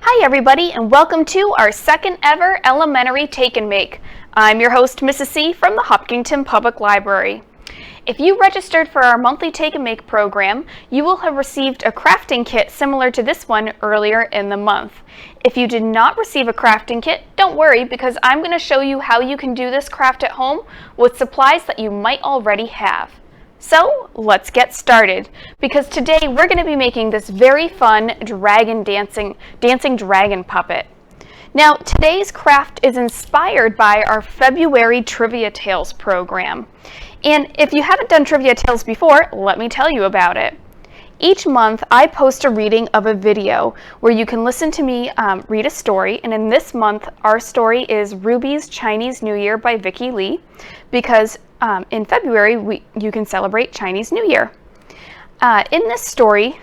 Hi everybody, and welcome to our second ever elementary take and make. I'm your host, Mrs. C from the Hopkinton Public Library. If you registered for our monthly take and make program, you will have received a crafting kit similar to this one earlier in the month. If you did not receive a crafting kit, don't worry, because I'm going to show you how you can do this craft at home with supplies that you might already have. So let's get started, because today we're going to be making this very fun dragon dancing dragon puppet. Now today's craft is inspired by our February Trivia Tales program. And if you haven't done Trivia Tales before, let me tell you about it. Each month I post a reading of a video where you can listen to me read a story, and in this month our story is Ruby's Chinese New Year by Vicki Lee, because in February you can celebrate Chinese New Year. In this story,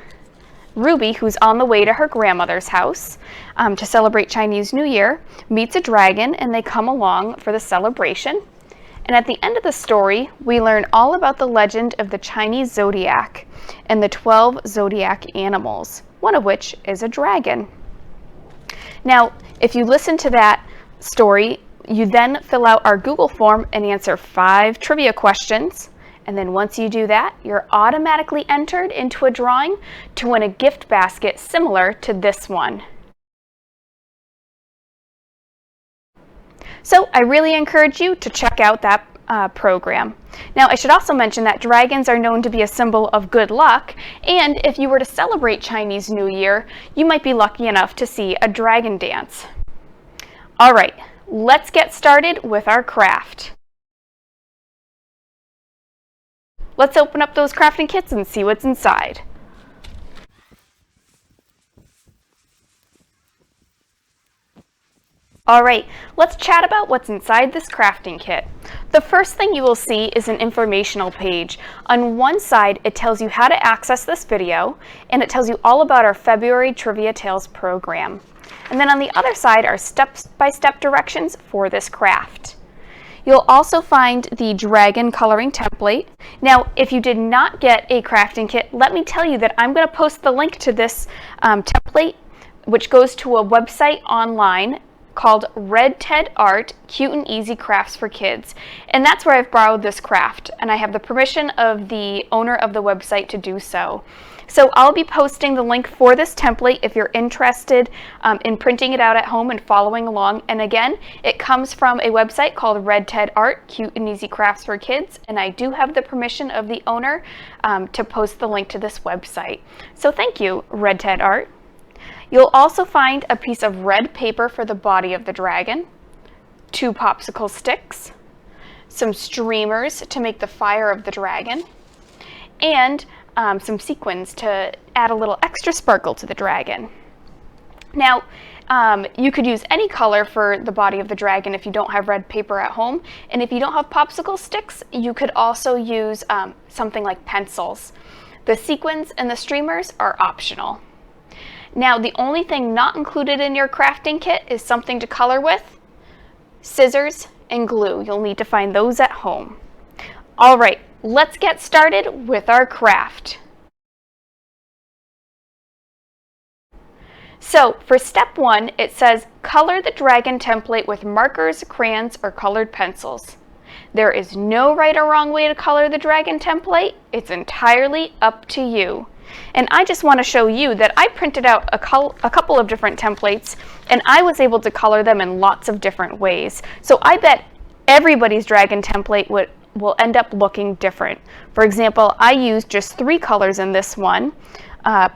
Ruby, who's on the way to her grandmother's house to celebrate Chinese New Year, meets a dragon and they come along for the celebration. And at the end of the story, we learn all about the legend of the Chinese zodiac and the 12 zodiac animals, one of which is a dragon. Now, if you listen to that story, you then fill out our Google form and answer 5 trivia questions. And then once you do that, you're automatically entered into a drawing to win a gift basket similar to this one. So I really encourage you to check out that program. Now I should also mention that dragons are known to be a symbol of good luck, and if you were to celebrate Chinese New Year, you might be lucky enough to see a dragon dance. All right, let's get started with our craft. Let's open up those crafting kits and see what's inside. All right, let's chat about what's inside this crafting kit. The first thing you will see is an informational page. On one side, it tells you how to access this video, and it tells you all about our February Trivia Tales program. And then on the other side are step-by-step directions for this craft. You'll also find the dragon coloring template. Now, if you did not get a crafting kit, let me tell you that I'm going to post the link to this template, which goes to a website online called Red Ted Art, Cute and Easy Crafts for Kids. And that's where I've borrowed this craft, and I have the permission of the owner of the website to do so. So I'll be posting the link for this template if you're interested in printing it out at home and following along. And again, it comes from a website called Red Ted Art, Cute and Easy Crafts for Kids, and I do have the permission of the owner to post the link to this website. So thank you, Red Ted Art. You'll also find a piece of red paper for the body of the dragon, 2 popsicle sticks, some streamers to make the fire of the dragon, and some sequins to add a little extra sparkle to the dragon. Now, you could use any color for the body of the dragon if you don't have red paper at home, and if you don't have popsicle sticks, you could also use something like pencils. The sequins and the streamers are optional. Now, the only thing not included in your crafting kit is something to color with, scissors and glue. You'll need to find those at home. All right, let's get started with our craft. So for step 1, it says color the dragon template with markers, crayons, or colored pencils. There is no right or wrong way to color the dragon template. It's entirely up to you. And I just want to show you that I printed out a couple of different templates, and I was able to color them in lots of different ways. So I bet everybody's dragon template will end up looking different. For example, I used just 3 colors in this one,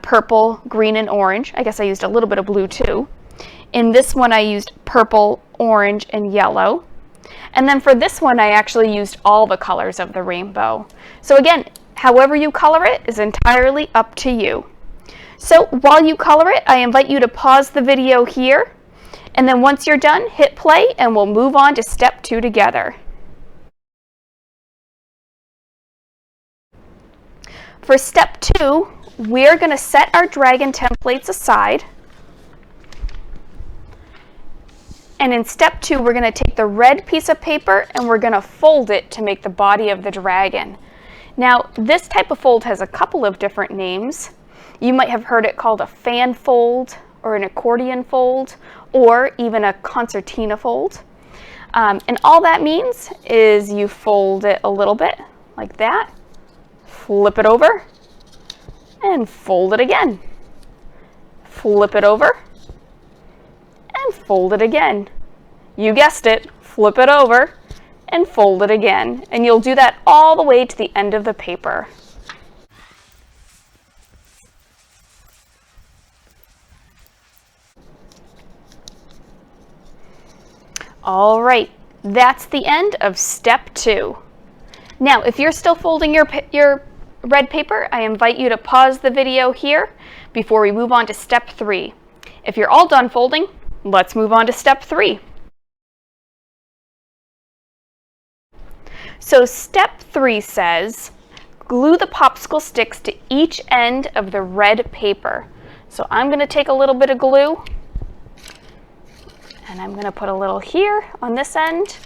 purple, green, and orange. I guess I used a little bit of blue too. In this one I used purple, orange, and yellow. And then for this one I actually used all the colors of the rainbow. So again, however you color it is entirely up to you. So while you color it, I invite you to pause the video here, and then once you're done, hit play and we'll move on to step 2 together. For step 2, we're going to set our dragon templates aside. And in step 2, we're going to take the red piece of paper and we're going to fold it to make the body of the dragon. Now, this type of fold has a couple of different names. You might have heard it called a fan fold or an accordion fold, or even a concertina fold. And all that means is you fold it a little bit like that, flip it over, and fold it again. Flip it over, and fold it again. You guessed it, flip it over, and fold it again. And you'll do that all the way to the end of the paper. All right, that's the end of step 2. Now, if you're still folding your red paper, I invite you to pause the video here before we move on to step 3. If you're all done folding, let's move on to step 3. So step 3 says, glue the popsicle sticks to each end of the red paper. So I'm going to take a little bit of glue, and I'm going to put a little here on this end,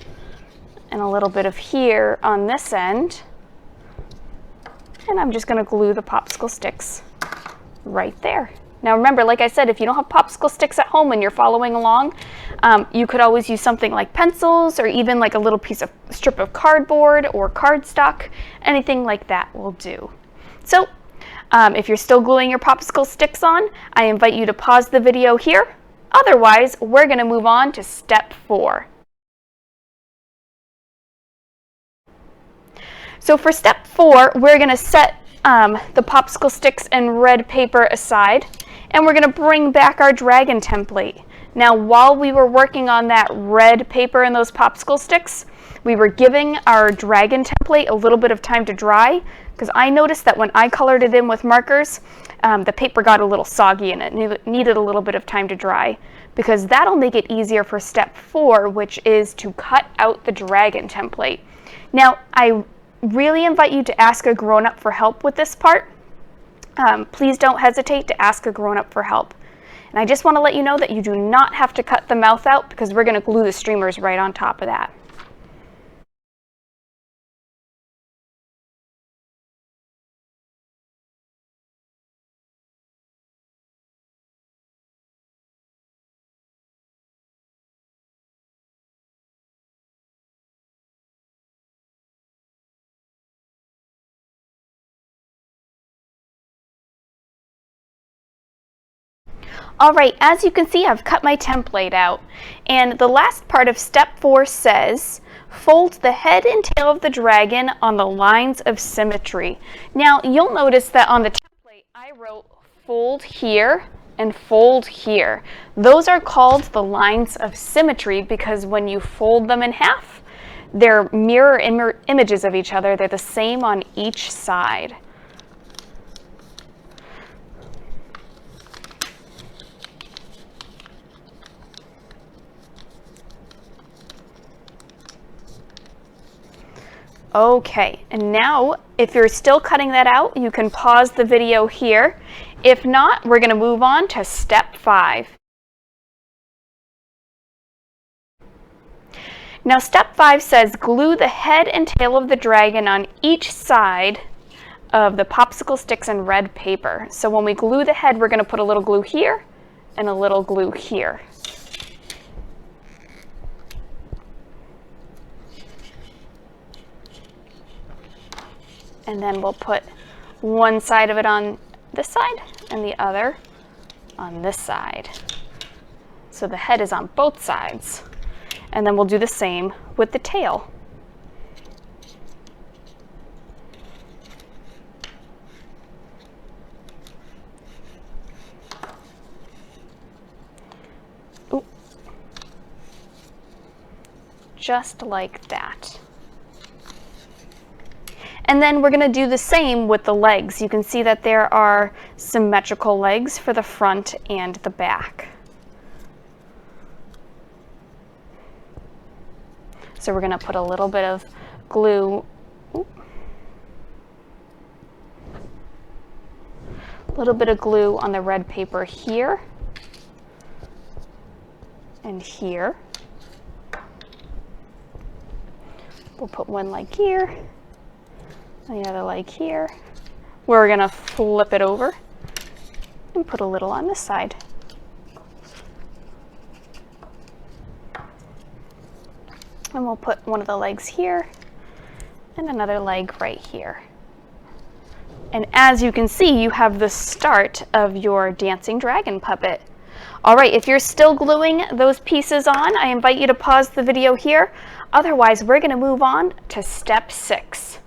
and a little bit of here on this end. And I'm just going to glue the popsicle sticks right there. Now remember, like I said, if you don't have popsicle sticks at home and you're following along, you could always use something like pencils, or even like a little strip of cardboard or cardstock. Anything like that will do. So if you're still gluing your popsicle sticks on, I invite you to pause the video here. Otherwise, we're going to move on to step 4. So for step 4, we're going to set the popsicle sticks and red paper aside, and we're going to bring back our dragon template. Now, while we were working on that red paper and those popsicle sticks, we were giving our dragon template a little bit of time to dry, because I noticed that when I colored it in with markers, the paper got a little soggy and it needed a little bit of time to dry, because that'll make it easier for step 4, which is to cut out the dragon template. Now, I really invite you to ask a grown-up for help with this part. Please don't hesitate to ask a grown-up for help. And I just want to let you know that you do not have to cut the mouth out, because we're going to glue the streamers right on top of that. All right, as you can see, I've cut my template out. And the last part of step 4 says, fold the head and tail of the dragon on the lines of symmetry. Now, you'll notice that on the template, I wrote fold here and fold here. Those are called the lines of symmetry because when you fold them in half, they're mirror images of each other. They're the same on each side. Okay, and now if you're still cutting that out, you can pause the video here. If not, we're going to move on to step 5. Now step 5 says glue the head and tail of the dragon on each side of the popsicle sticks and red paper. So when we glue the head, we're going to put a little glue here and a little glue here. And then we'll put one side of it on this side and the other on this side. So the head is on both sides. And then we'll do the same with the tail. Ooh. Just like that. And then we're going to do the same with the legs. You can see that there are symmetrical legs for the front and the back. So we're going to put a little bit of glue, a little bit of glue on the red paper here and here. We'll put one leg here. The other leg here. We're going to flip it over and put a little on this side. And we'll put one of the legs here and another leg right here. And as you can see, you have the start of your dancing dragon puppet. All right, if you're still gluing those pieces on, I invite you to pause the video here. Otherwise, we're going to move on to step 6.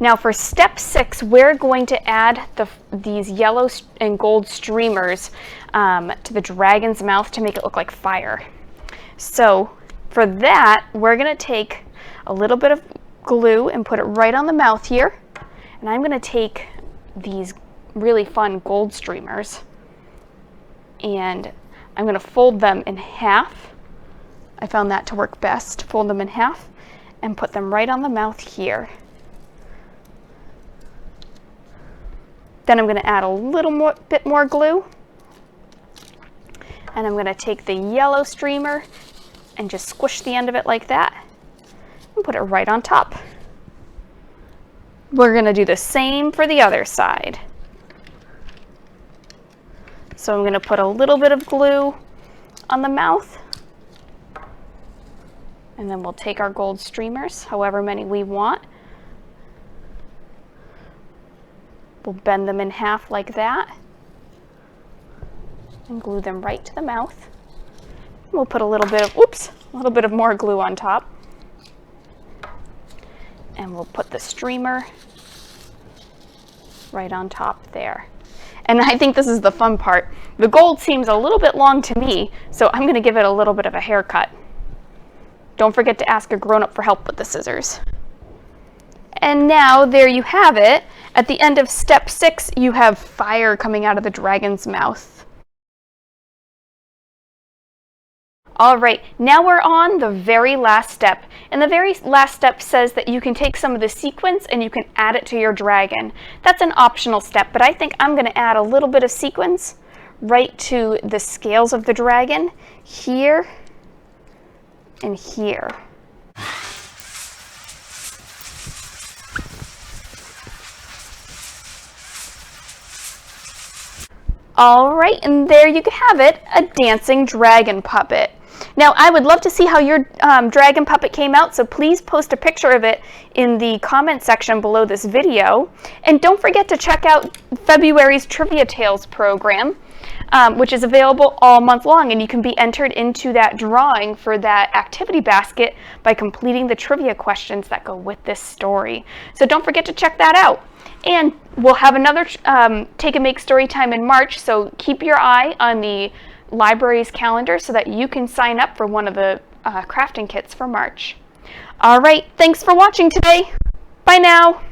Now for step 6, we're going to add these yellow and gold streamers to the dragon's mouth to make it look like fire. So for that, we're going to take a little bit of glue and put it right on the mouth here. And I'm going to take these really fun gold streamers and I'm going to fold them in half. I found that to work best. Fold them in half and put them right on the mouth here. Then I'm going to add a little bit more glue. And I'm going to take the yellow streamer and just squish the end of it like that and put it right on top. We're going to do the same for the other side. So I'm going to put a little bit of glue on the mouth. And then we'll take our gold streamers, however many we want. We'll bend them in half like that and glue them right to the mouth. We'll put a little bit of more glue on top. And we'll put the streamer right on top there. And I think this is the fun part. The gold seems a little bit long to me, so I'm going to give it a little bit of a haircut. Don't forget to ask a grown-up for help with the scissors. And now there you have it. At the end of step 6, you have fire coming out of the dragon's mouth. All right, now we're on the very last step. And the very last step says that you can take some of the sequins and you can add it to your dragon. That's an optional step, but I think I'm going to add a little bit of sequins right to the scales of the dragon, here and here. All right, and there you have it, a dancing dragon puppet. Now, I would love to see how your dragon puppet came out, so please post a picture of it in the comment section below this video. And don't forget to check out February's Trivia Tales program, which is available all month long, and you can be entered into that drawing for that activity basket by completing the trivia questions that go with this story. So don't forget to check that out. And we'll have another Take and Make story time in March, so keep your eye on the library's calendar so that you can sign up for one of the crafting kits for March. All right, thanks for watching today. Bye now.